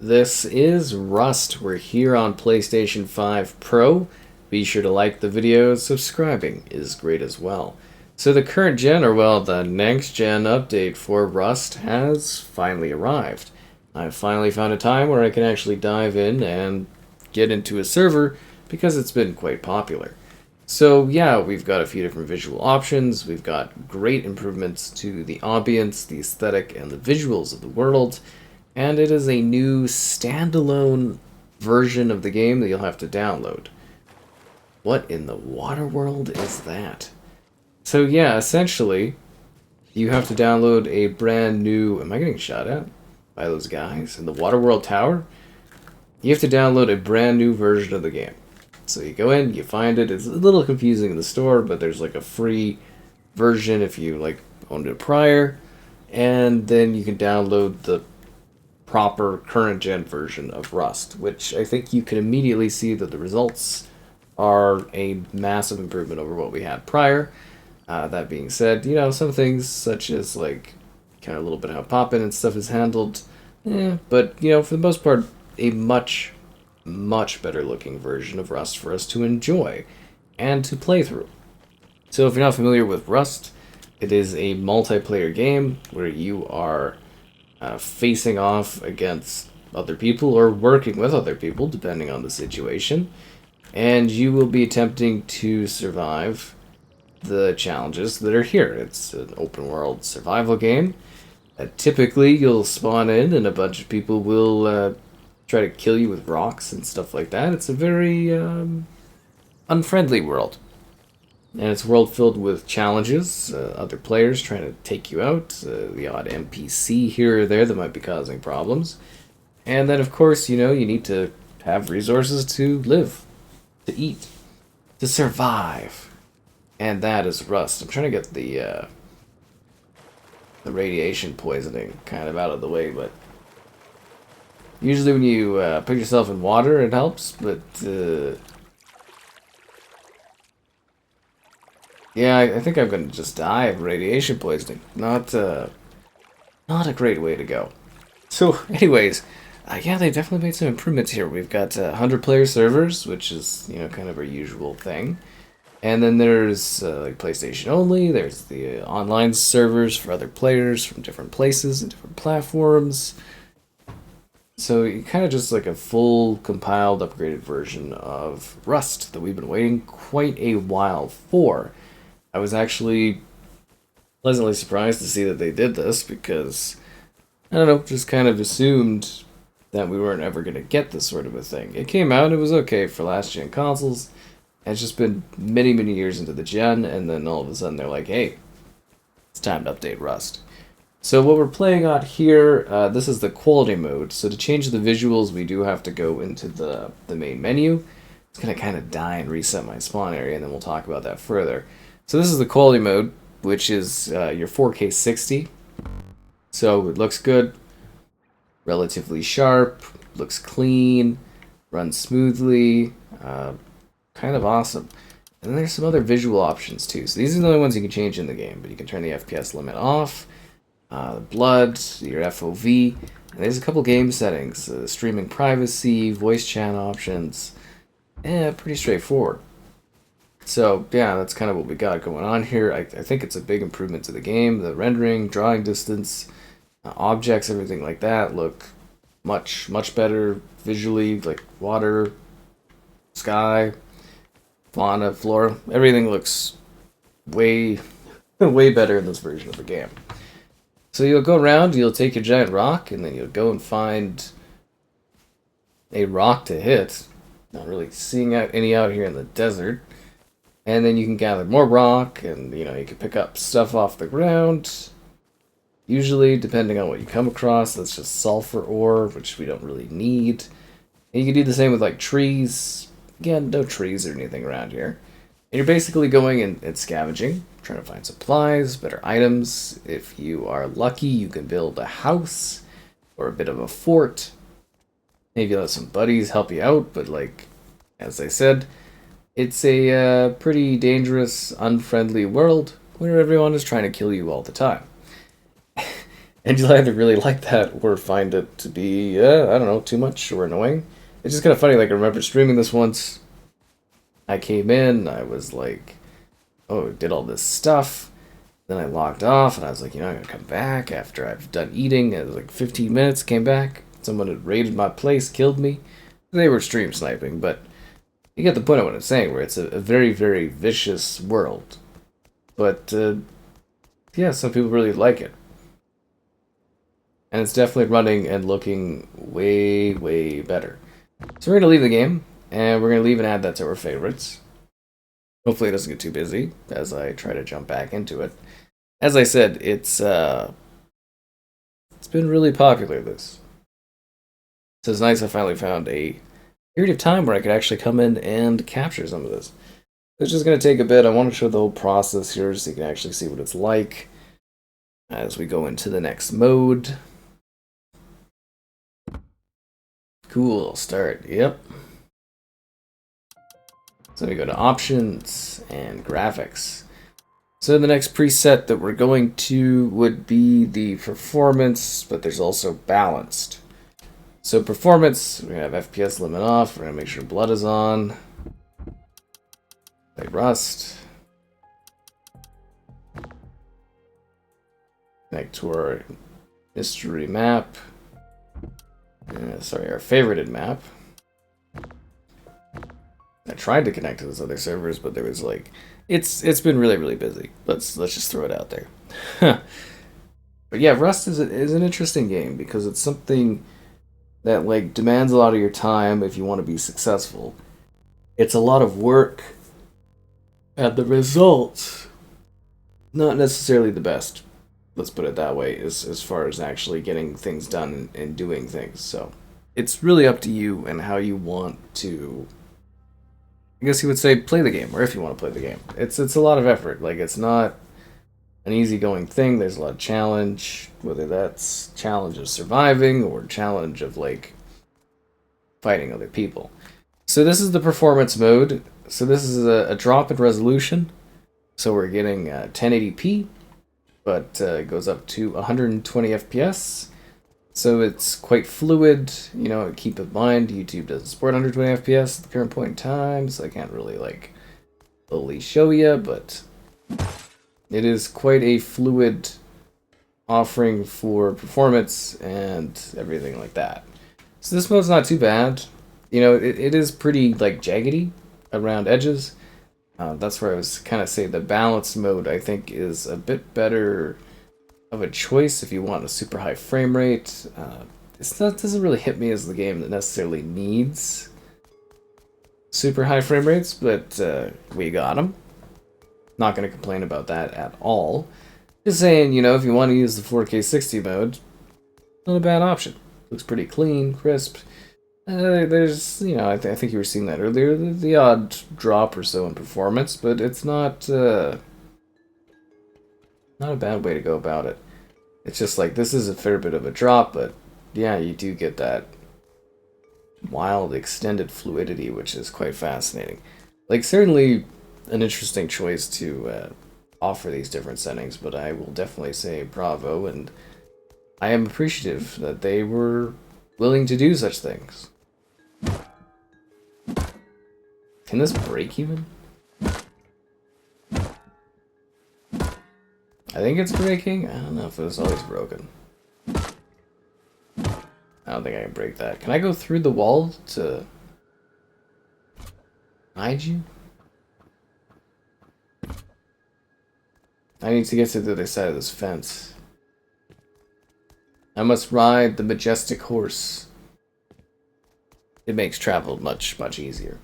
This is Rust. We're here on PlayStation 5 Pro. Be sure to like the video. Subscribing is great as well. So the current gen, or well, the next gen update for Rust has finally arrived. I've finally found a time where I can actually dive in and get into a server because it's been quite popular. So yeah, we've got a few different visual options. We've got great improvements to the ambience, the aesthetic, and the visuals of the world. And it is a new standalone version of the game that you'll have to download. What in the water world is that? So yeah, essentially, you have to download a brand new... Am I getting shot at by those guys in the Waterworld Tower? You have to download a brand new version of the game. So you go in, you find it. It's a little confusing in the store, but there's like a free version if you like owned it prior. And then you can download the proper current gen version of Rust, which I think you can immediately see that the results are a massive improvement over what we had prior. That being said, you know, some things such as like kind of a little bit how poppin' and stuff is handled, but you know, for the most part, a much better looking version of Rust for us to enjoy and to play through. So if you're not familiar with Rust, it is a multiplayer game where you are facing off against other people or working with other people, depending on the situation. And you will be attempting to survive the challenges that are here. It's an open world survival game. Typically, you'll spawn in and a bunch of people will try to kill you with rocks and stuff like that. It's a very unfriendly world. And it's a world filled with challenges, other players trying to take you out, the odd NPC here or there that might be causing problems. And then, of course, you know, you need to have resources to live, to eat, to survive. And that is Rust. I'm trying to get the radiation poisoning kind of out of the way, but usually when you put yourself in water, it helps, but... yeah, I think I'm gonna just die of radiation poisoning. Not a great way to go. So, anyways, yeah, they definitely made some improvements here. We've got 100-player servers, which is, you know, kind of our usual thing. And then there's like PlayStation only. There's the online servers for other players from different places and different platforms. So you kind of just like a full compiled, upgraded version of Rust that we've been waiting quite a while for. I was actually pleasantly surprised to see that they did this because, I don't know, just kind of assumed that we weren't ever going to get this sort of a thing. It came out, it was okay for last-gen consoles, and it's just been many years into the gen, and then all of a sudden they're like, hey, it's time to update Rust. So what we're playing on here, this is the quality mode. So to change the visuals, we do have to go into the main menu. It's going to kind of die and reset my spawn area, and then we'll talk about that further. So this is the quality mode, which is your 4K 60. So it looks good, relatively sharp, looks clean, runs smoothly, kind of awesome. And then there's some other visual options too. So these are the only ones you can change in the game, but you can turn the FPS limit off, blood, your FOV, and there's a couple game settings, streaming privacy, voice chat options. Pretty straightforward. So, yeah, that's kind of what we got going on here. I think it's a big improvement to the game. The rendering, drawing distance, objects, everything like that look much better visually, like water, sky, fauna, flora. Everything looks way better in this version of the game. So you'll go around, you'll take your giant rock, and then you'll go and find a rock to hit. Not really seeing any out here in the desert. And then you can gather more rock, and you know, you can pick up stuff off the ground. Usually, depending on what you come across, that's just sulfur ore, which we don't really need. And you can do the same with like trees. Again, no trees or anything around here. And you're basically going and scavenging, trying to find supplies, better items. If you are lucky, you can build a house or a bit of a fort. Maybe let some buddies help you out, but like, as I said, it's a pretty dangerous, unfriendly world where everyone is trying to kill you all the time. And you'll either really like that or find it to be, I don't know, too much or annoying. It's just kind of funny. Like, I remember streaming this once. I came in, I was like, oh, did all this stuff. Then I logged off, and I was like, I'm going to come back after I've done eating. It was like 15 minutes, came back. Someone had raided my place, killed me. They were stream sniping, but you get the point of what I'm saying, where it's a very, very vicious world. But, yeah, some people really like it. And it's definitely running and looking way, way better. So we're going to leave the game, and we're going to leave and add that to our favorites. Hopefully it doesn't get too busy as I try to jump back into it. As I said, it's been really popular, this. So it's nice I finally found a period of time where I could actually come in and capture some of this. It's just going to take a bit. I want to show the whole process here so you can actually see what it's like as we go into the next mode. Cool, start, yep. So we go to options and graphics. So the next preset that we're going to would be the performance, but there's also balanced. So performance, we're going to have FPS limit off, we're going to make sure blood is on. Play Rust. Connect to our mystery map. Sorry, our favorited map. I tried to connect to those other servers, but there was like, it's been really, really busy. Let's just throw it out there. But yeah, Rust is an interesting game because it's something that like demands a lot of your time if you want to be successful. It's a lot of work, and the results not necessarily the best. Let's put it that way, as far as actually getting things done and doing things. So it's really up to you and how you want to, I guess you would say, play the game, or if you want to play the game. It's a lot of effort. Like, it's not an easygoing thing. There's a lot of challenge, whether that's challenge of surviving or challenge of like fighting other people. So this is the performance mode. So this is a drop in resolution. So we're getting 1080p. But it goes up to 120 FPS, so it's quite fluid. Keep in mind, YouTube doesn't support 120 FPS at the current point in time, so I can't really, like, fully show you, but it is quite a fluid offering for performance and everything like that. So this mode's not too bad. It is pretty, like, jaggedy around edges. That's where I was kind of saying the balance mode, I think, is a bit better of a choice if you want a super high frame rate. It doesn't really hit me as the game that necessarily needs super high frame rates, but we got them. Not going to complain about that at all. Just saying, if you want to use the 4K 60 mode, not a bad option. Looks pretty clean, crisp. There's, I think you were seeing that earlier, the odd drop or so in performance, but it's not a bad way to go about it. It's just like, this is a fair bit of a drop, but yeah, you do get that wild extended fluidity, which is quite fascinating. Like, certainly an interesting choice to offer these different settings, but I will definitely say bravo, and I am appreciative that they were willing to do such things. Can this break even? I think it's breaking. I don't know if it was always broken. I don't think I can break that. Can I go through the wall to hide you? I need to get to the other side of this fence. I must ride the majestic horse. It makes travel much, much easier.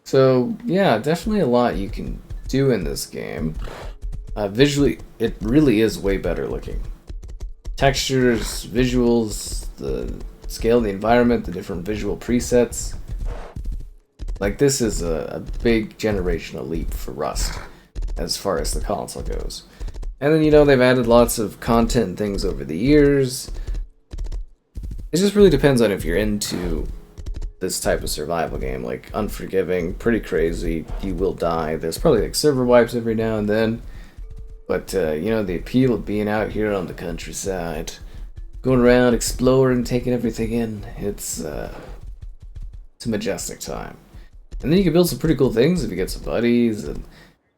So, yeah, definitely a lot you can do in this game. Visually, it really is way better looking. Textures, visuals, the scale of the environment, the different visual presets. Like, this is a big generational leap for Rust, as far as the console goes. And then, they've added lots of content and things over the years. It just really depends on if you're into this type of survival game, like unforgiving, pretty crazy, you will die. There's probably like server wipes every now and then. But, you know, the appeal of being out here on the countryside, going around, exploring, taking everything in, it's a majestic time. And then you can build some pretty cool things if you get some buddies.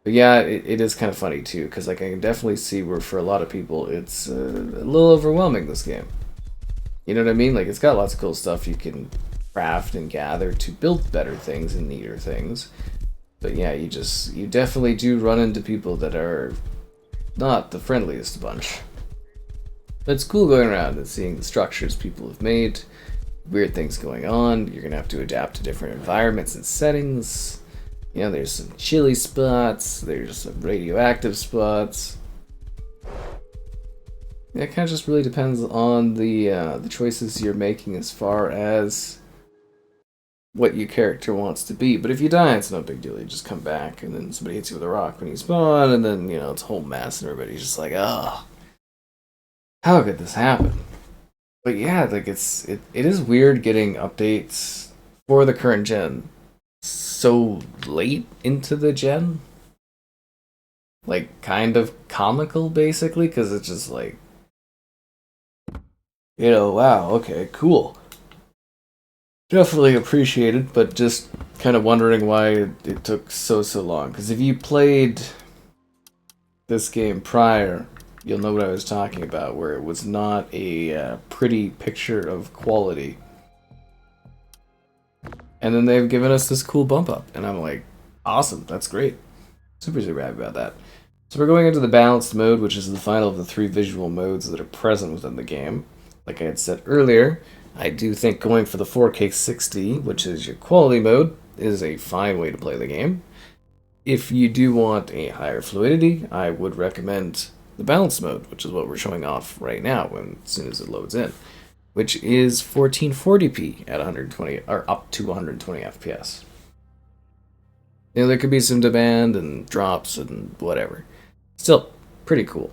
But yeah, it is kind of funny too, because like I can definitely see where for a lot of people it's a little overwhelming, this game. You know what I mean? Like it's got lots of cool stuff you can craft and gather to build better things and neater things. But yeah, you definitely do run into people that are not the friendliest bunch. But it's cool going around and seeing the structures people have made, weird things going on. You're gonna have to adapt to different environments and settings. You know, there's some chilly spots, there's some radioactive spots. Yeah, it kind of just really depends on the choices you're making as far as what your character wants to be. But if you die, it's no big deal. You just come back, and then somebody hits you with a rock when you spawn, and then, you know, it's a whole mess, and everybody's just like, oh, how could this happen? But yeah, like it is weird getting updates for the current gen so late into the gen. Like, kind of comical, basically, because it's just like, you know, wow, okay, cool. Definitely appreciated, but just kind of wondering why it took so long. Because if you played this game prior, you'll know what I was talking about, where it was not a pretty picture of quality. And then they've given us this cool bump up, and I'm like, awesome, that's great. Super happy about that. So we're going into the balanced mode, which is the final of the 3 visual modes that are present within the game. Like I had said earlier, I do think going for the 4K 60, which is your quality mode, is a fine way to play the game. If you do want a higher fluidity, I would recommend the balanced mode, which is what we're showing off right now as soon as it loads in, which is 1440p at 120 or up to 120 FPS. You know, there could be some demand and drops and whatever. Still, pretty cool.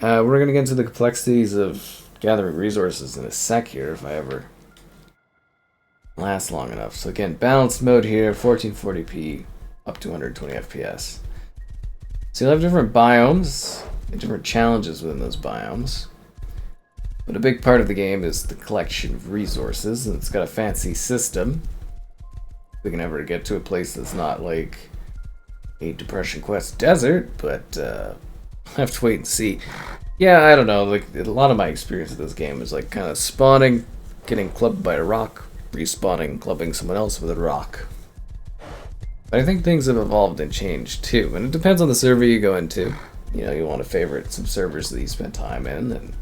We're going to get into the complexities of gathering resources in a sec here, if I ever last long enough. So again, balanced mode here, 1440p, up to 120 FPS. So you'll have different biomes and different challenges within those biomes. But a big part of the game is the collection of resources, and it's got a fancy system. If we can ever get to a place that's not like a Depression Quest desert, but I'll have to wait and see. Yeah, I don't know, like a lot of my experience with this game is like kind of spawning, getting clubbed by a rock, respawning, clubbing someone else with a rock. But I think things have evolved and changed too, and it depends on the server you go into. You know, you want to favorite some servers that you spend time in, and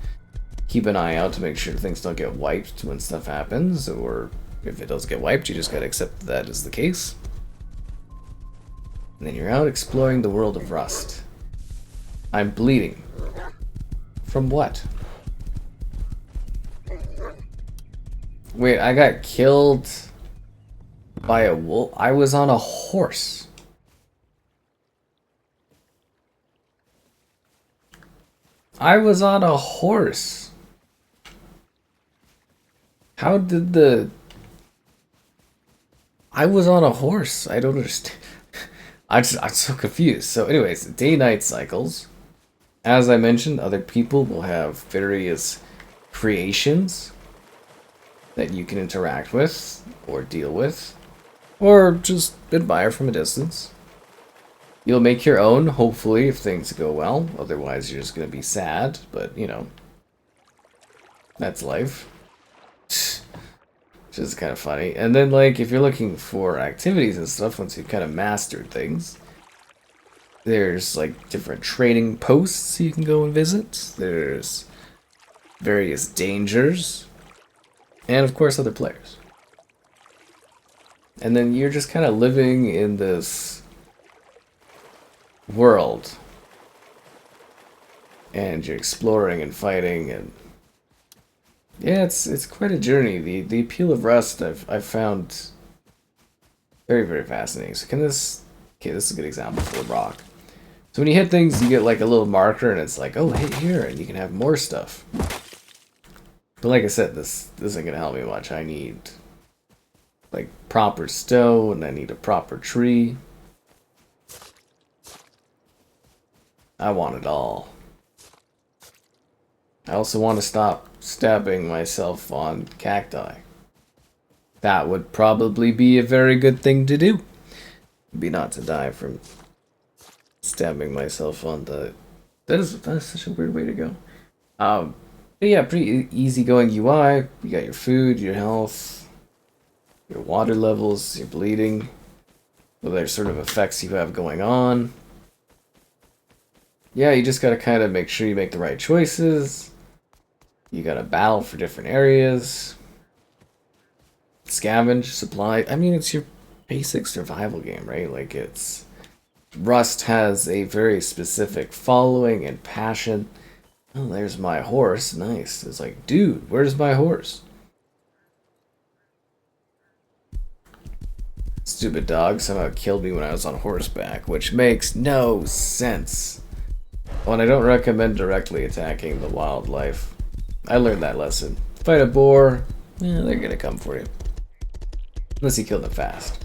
keep an eye out to make sure things don't get wiped when stuff happens, or if it does get wiped, you just gotta accept that is the case. And then you're out exploring the world of Rust. I'm bleeding. From what? Wait, I got killed by a wolf? I was on a horse. I was on a horse. How did the... I was on a horse. I don't understand. I'm so confused. So anyways, day-night cycles. As I mentioned, other people will have various creations that you can interact with, or deal with, or just admire from a distance. You'll make your own, hopefully, if things go well. Otherwise, you're just going to be sad, but, you know, that's life. Which is kind of funny. And then, like, if you're looking for activities and stuff, once you've kind of mastered things, there's, like, different trading posts you can go and visit. There's various dangers. And, of course, other players. And then you're just kind of living in this world. And you're exploring and fighting, and yeah, it's quite a journey. The appeal of Rust I've found very, very fascinating. So this is a good example for the rock. So when you hit things, you get like a little marker, and it's like, oh, hit here, and you can have more stuff. But like I said, this isn't gonna help me much. I need like proper stone, I need a proper tree. I want it all. I also want to stop stabbing myself on cacti. That would probably be a very good thing to do. Be not to die from stabbing myself on the... That is such a weird way to go. But yeah, pretty easygoing UI. You got your food, your health, your water levels, your bleeding. Other sort of effects you have going on. Yeah, you just gotta kind of make sure you make the right choices. You gotta battle for different areas. Scavenge, supply. I mean, it's your basic survival game, right? Like, it's... Rust has a very specific following and passion. Oh, there's my horse. Nice. It's like, dude, where's my horse? Stupid dog somehow killed me when I was on horseback, which makes no sense. Well, and I don't recommend directly attacking the wildlife. I learned that lesson. Fight a boar, they're gonna come for you. Unless you kill them fast.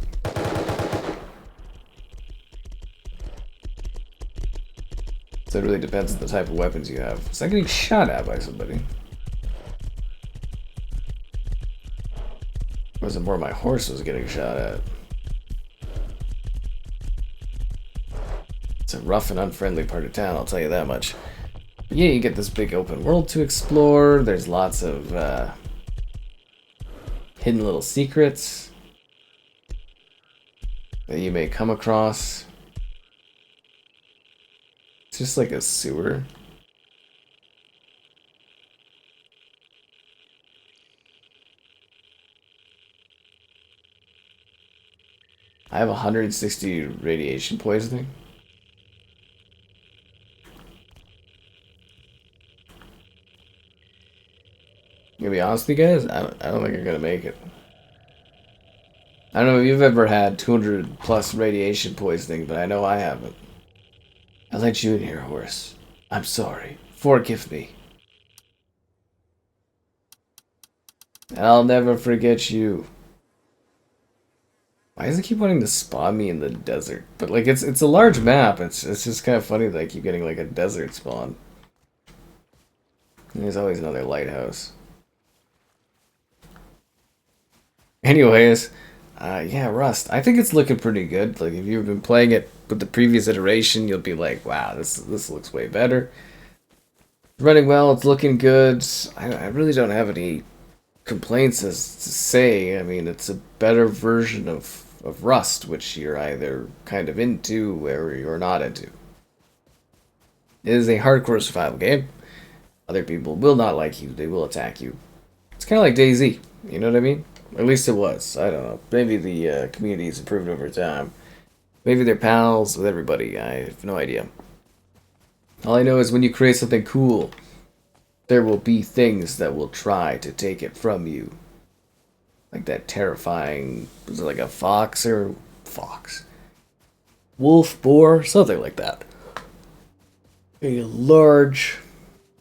So it really depends on the type of weapons you have. Is that getting shot at by somebody? Or was it more my horse was getting shot at? It's a rough and unfriendly part of town, I'll tell you that much. But yeah, you get this big open world to explore. There's lots of hidden little secrets that you may come across. It's just like a sewer. I have 160 radiation poisoning. I'm gonna be honest with you guys, I don't think I'm gonna make it. I don't know if you've ever had 200 plus radiation poisoning, but I know I haven't. I let you in here, horse. I'm sorry. Forgive me. I'll never forget you. Why does it keep wanting to spawn me in the desert? But like it's a large map. It's just kind of funny that I keep getting like a desert spawn. And there's always another lighthouse. Anyways, yeah, Rust. I think it's looking pretty good. Like if you've been playing it with the previous iteration, you'll be like, wow, this looks way better. It's running well. It's looking good. I really don't have any complaints as to say. I mean, it's a better version of Rust, which you're either kind of into or you're not into. It is a hardcore survival game. Other people will not like you. They will attack you. It's kind of like DayZ. You know what I mean? At least it was. I don't know. Maybe the community's improved over time. Maybe they're pals with everybody. I have no idea. All I know is when you create something cool, there will be things that will try to take it from you. Like that terrifying... Was it like a fox or... Fox? Wolf, boar, something like that. A large,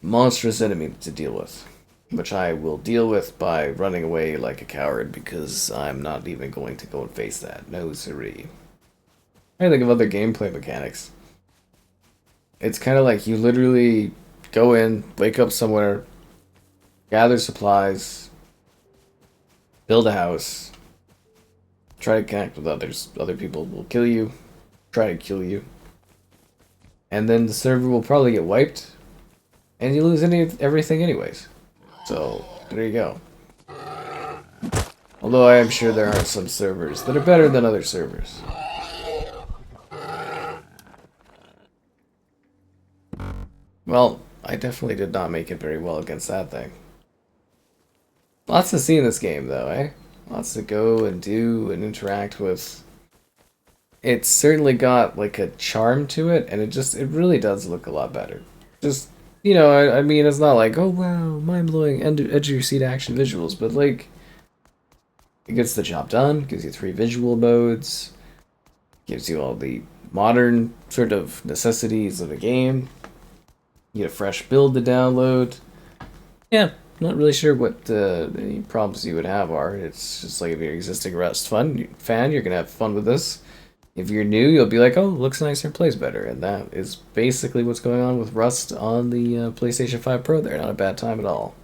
monstrous enemy to deal with. Which I will deal with by running away like a coward because I'm not even going to go and face that. No siree. I think of other gameplay mechanics. It's kind of like you literally go in, wake up somewhere, gather supplies, build a house, try to connect with others. Other people will kill you, try to kill you. And then the server will probably get wiped, and you lose everything anyways. So, there you go. Although I am sure there are some servers that are better than other servers. Well, I definitely did not make it very well against that thing. Lots to see in this game, though, eh? Lots to go and do and interact with. It's certainly got, like, a charm to it, and it really does look a lot better. Just... You know, I mean, it's not like, oh wow, mind-blowing, edge-of-your-seat action visuals, but like, it gets the job done, gives you 3 visual modes, gives you all the modern sort of necessities of the game, you get a fresh build to download. Yeah, not really sure what any problems you would have are. It's just like if you're an existing Rust fan, you're going to have fun with this. If you're new, you'll be like, oh, looks nicer and plays better. And that is basically what's going on with Rust on the PlayStation 5 Pro there. Not a bad time at all.